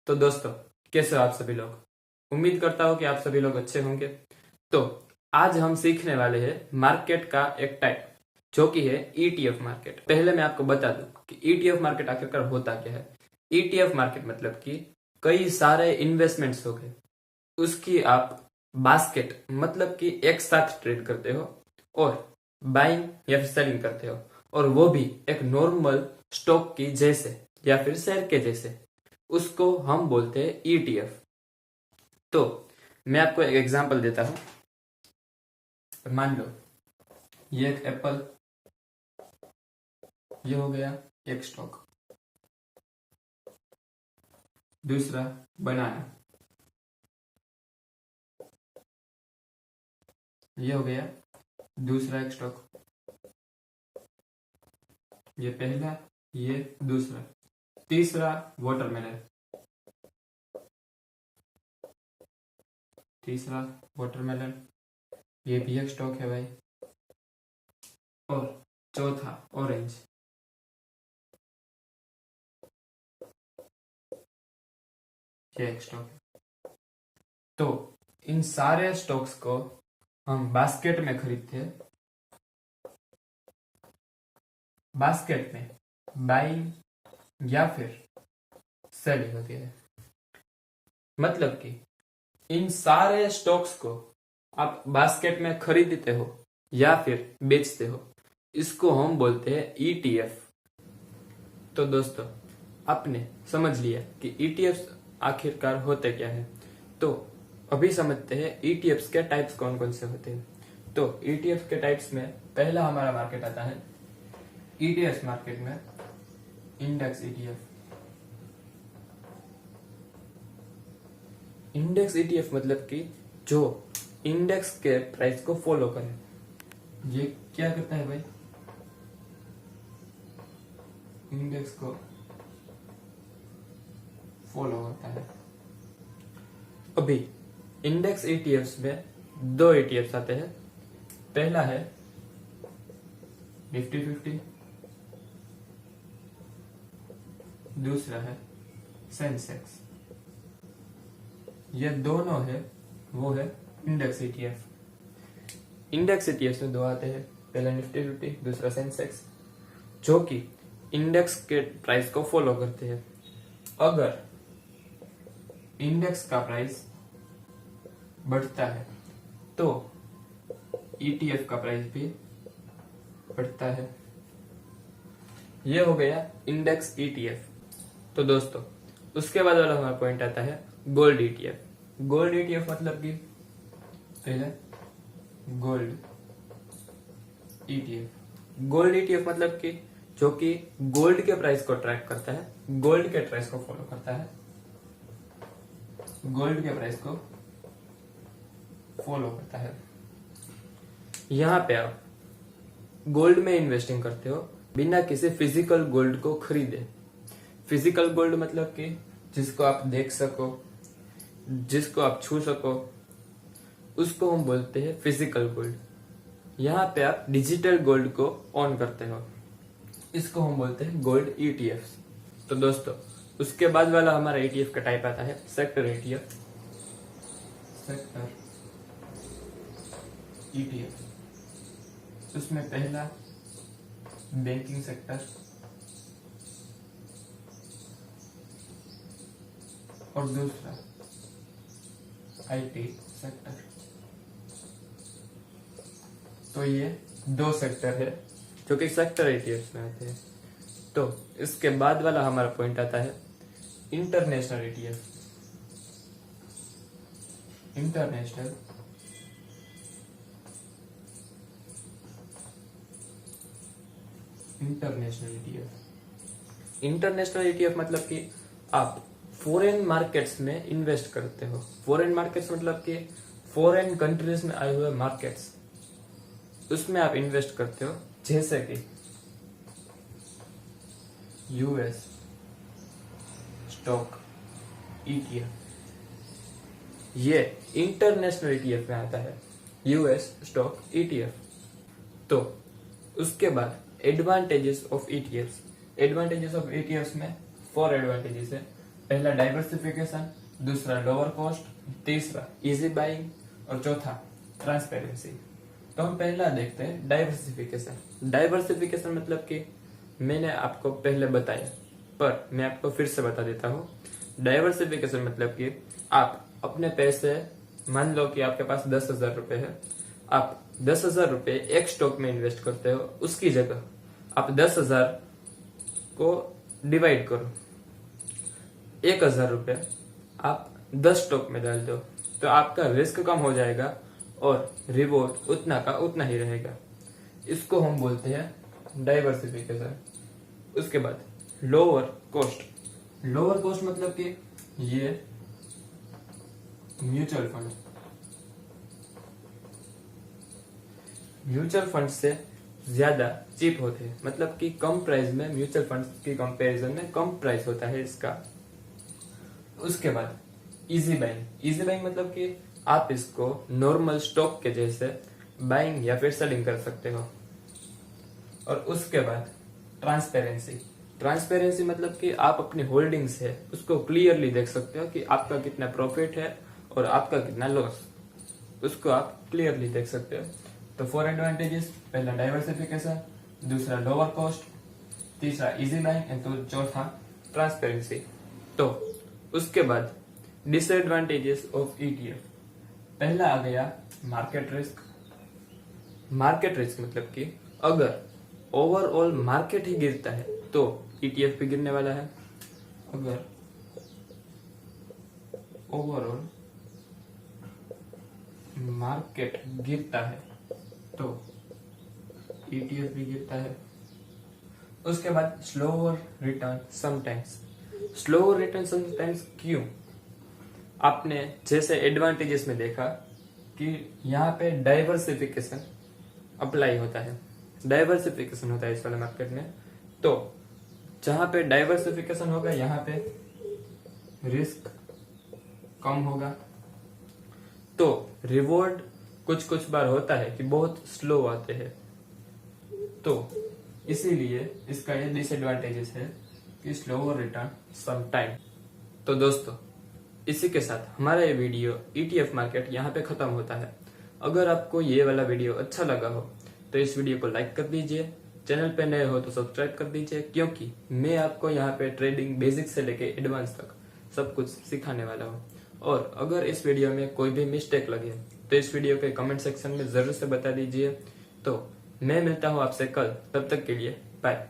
तो दोस्तों, कैसे हो आप सभी लोग। उम्मीद करता हूँ कि आप सभी लोग अच्छे होंगे। तो आज हम सीखने वाले हैं मार्केट का एक टाइप, जो कि है ईटीएफ मार्केट। पहले मैं आपको बता दूं कि ईटीएफ मार्केट आखिरकार होता क्या है। ईटीएफ मार्केट मतलब कि कई सारे इन्वेस्टमेंट्स हो गए, उसकी आप बास्केट मतलब कि एक साथ ट्रेड करते हो और बाइंग या फिर सेलिंग करते हो, और वो भी एक नॉर्मल स्टॉक की जैसे या फिर शेयर के जैसे। उसको हम बोलते हैं ईटीएफ। तो मैं आपको एक एग्जांपल देता हूं। मान लो ये एक एप्पल, ये हो गया एक स्टॉक। दूसरा बनाना, ये हो गया दूसरा एक स्टॉक। ये पहला, ये दूसरा। तीसरा वाटरमेलन, तीसरा वाटरमेलन, ये भी एक स्टॉक है भाई। और चौथा ऑरेंज, ये एक स्टॉक है। तो इन सारे स्टॉक्स को हम बास्केट में खरीदते हैं। बास्केट में बाइंग या फिर सेलिंग होती है। मतलब कि इन सारे स्टॉक्स को आप बास्केट में खरीदते हो या फिर बेचते हो, इसको हम बोलते हैं ईटीएफ। तो दोस्तों, आपने समझ लिया कि ईटीएफ आखिरकार होते क्या है। तो अभी समझते हैं ईटीएफ के टाइप्स कौन कौन से होते हैं। तो ईटीएफ के टाइप्स में पहला हमारा मार्केट आता है ईटीएफ मार्केट में इंडेक्स ईटीएफ। इंडेक्स ईटीएफ मतलब कि जो इंडेक्स के प्राइस को फॉलो करे। ये क्या करता है भाई? इंडेक्स को फॉलो करता है। अभी इंडेक्स ईटीएफ में दो ईटीएफ आते हैं। पहला है निफ्टी 50, दूसरा है सेंसेक्स। ये दोनों है वो है इंडेक्स ईटीएफ। इंडेक्स ईटीएफ में दो आते हैं, पहला निफ्टी 50, दूसरा सेंसेक्स, जो कि इंडेक्स के प्राइस को फॉलो करते हैं। अगर इंडेक्स का प्राइस बढ़ता है तो ईटीएफ का प्राइस भी बढ़ता है। ये हो गया इंडेक्स ईटीएफ। तो दोस्तों, उसके बाद वाला हमारा पॉइंट आता है गोल्ड ईटीएफ। गोल्ड ईटीएफ मतलब कि पहले गोल्ड ईटीएफ। गोल्ड ईटीएफ मतलब कि जो कि गोल्ड के प्राइस को ट्रैक करता है, गोल्ड के प्राइस को फॉलो करता है, गोल्ड के प्राइस को फॉलो करता है। यहां पे आप गोल्ड में इन्वेस्टिंग करते हो बिना किसी फिजिकल गोल्ड को खरीदे। फिजिकल गोल्ड मतलब कि जिसको आप देख सको, जिसको आप छू सको, उसको हम बोलते हैं फिजिकल गोल्ड। यहाँ पे आप डिजिटल गोल्ड को ऑन करते हो, इसको हम बोलते हैं गोल्ड ईटीएफ। तो दोस्तों, उसके बाद वाला हमारा ईटीएफ का टाइप आता है सेक्टर ईटीएफ। सेक्टर ईटीएफ, उसमें पहला बैंकिंग सेक्टर और दूसरा आईटी सेक्टर। तो ये दो सेक्टर है जो कि सेक्टर ईटीएफ में आते हैं। तो इसके बाद वाला हमारा पॉइंट आता है international ETF. International ETF. International ETF मतलब कि आप फॉरेन मार्केट्स में इन्वेस्ट करते हो। फॉरेन मार्केट्स मतलब कि फॉरेन कंट्रीज में आए हुए मार्केट्स, उसमें आप इन्वेस्ट करते हो। जैसे कि यूएस स्टॉक ईटीएफ, ये इंटरनेशनल ईटीएफ में आता है, यूएस स्टॉक ईटीएफ। तो उसके बाद advantages of ETF. Advantages of ETF में 4 एडवांटेजेस है। पहला डाइवर्सिफिकेशन, दूसरा लोअर कॉस्ट, तीसरा इजी बाइंग और चौथा ट्रांसपेरेंसी। तो हम पहला देखते हैं डाइवर्सिफिकेशन। डाइवर्सिफिकेशन मतलब कि मैंने आपको पहले बताया, पर मैं आपको फिर से बता देता हूँ। डाइवर्सिफिकेशन मतलब कि आप अपने पैसे, मान लो कि आपके पास 10,000 रुपए है, आप 10,000 रुपए एक स्टॉक में इन्वेस्ट करते हो, उसकी जगह आप 10,000 को डिवाइड करो, 1,000 रुपए आप 10 स्टॉक में डाल दो, तो आपका रिस्क कम हो जाएगा और रिवॉर्ड उतना का उतना ही रहेगा। इसको हम बोलते हैं डाइवर्सिफिकेशन। उसके बाद लोअर कॉस्ट। लोअर कॉस्ट मतलब कि ये म्यूचुअल फंड, म्यूचुअल फंड से ज्यादा चीप होते हैं, मतलब कि कम प्राइस में, म्यूचुअल फंड की कंपैरिजन में कम प्राइस होता है इसका। उसके बाद इजी बाइंग। इजी बाइंग मतलब कि आप इसको नॉर्मल स्टॉक के जैसे बाइंग या फिर सेलिंग कर सकते हो। और उसके बाद ट्रांसपेरेंसी। ट्रांसपेरेंसी मतलब कि आप अपनी होल्डिंग्स है उसको क्लियरली देख सकते हो कि आपका कितना प्रॉफिट है और आपका कितना लॉस, उसको आप क्लियरली देख सकते हो। तो 4 एडवांटेजेस, पहला डाइवर्सिफिकेशन, दूसरा लोअर कॉस्ट, तीसरा इजी बाइंग एंड तो चौथा ट्रांसपेरेंसी। तो उसके बाद डिसएडवांटेजेस ऑफ ईटीएफ। पहला आ गया मार्केट रिस्क। मार्केट रिस्क मतलब कि अगर ओवरऑल मार्केट ही गिरता है तो ईटीएफ भी गिरने वाला है। अगर ओवरऑल मार्केट गिरता है तो ईटीएफ भी गिरता है। उसके बाद slower return sometimes. Slower return sometimes क्यों? आपने जैसे एडवांटेजेस में देखा कि यहाँ पे डाइवर्सिफिकेशन अप्लाई होता है, डाइवर्सिफिकेशन होता है इस वाले मार्केट में। तो जहां पे डाइवर्सिफिकेशन होगा यहाँ पे रिस्क कम होगा, तो रिवॉर्ड कुछ कुछ बार होता है कि बहुत स्लो आते हैं, तो इसीलिए इसका ये डिसएडवांटेजेस है कि स्लोअर रिटर्न सम टाइम। तो दोस्तों, इसी के साथ हमारा ये वीडियो ईटीएफ मार्केट यहाँ पे खत्म होता है। अगर आपको ये वाला वीडियो अच्छा लगा हो तो इस वीडियो को लाइक कर दीजिए, चैनल पे नए हो तो सब्सक्राइब कर दीजिए, क्योंकि मैं आपको यहाँ पे ट्रेडिंग बेसिक से लेके एडवांस तक सब कुछ सिखाने वाला हूँ। और अगर इस वीडियो में कोई भी मिस्टेक लगे तो इस वीडियो के कमेंट सेक्शन में जरूर से बता दीजिए। तो मैं मिलता हूँ आपसे कल, तब तक के लिए बाय।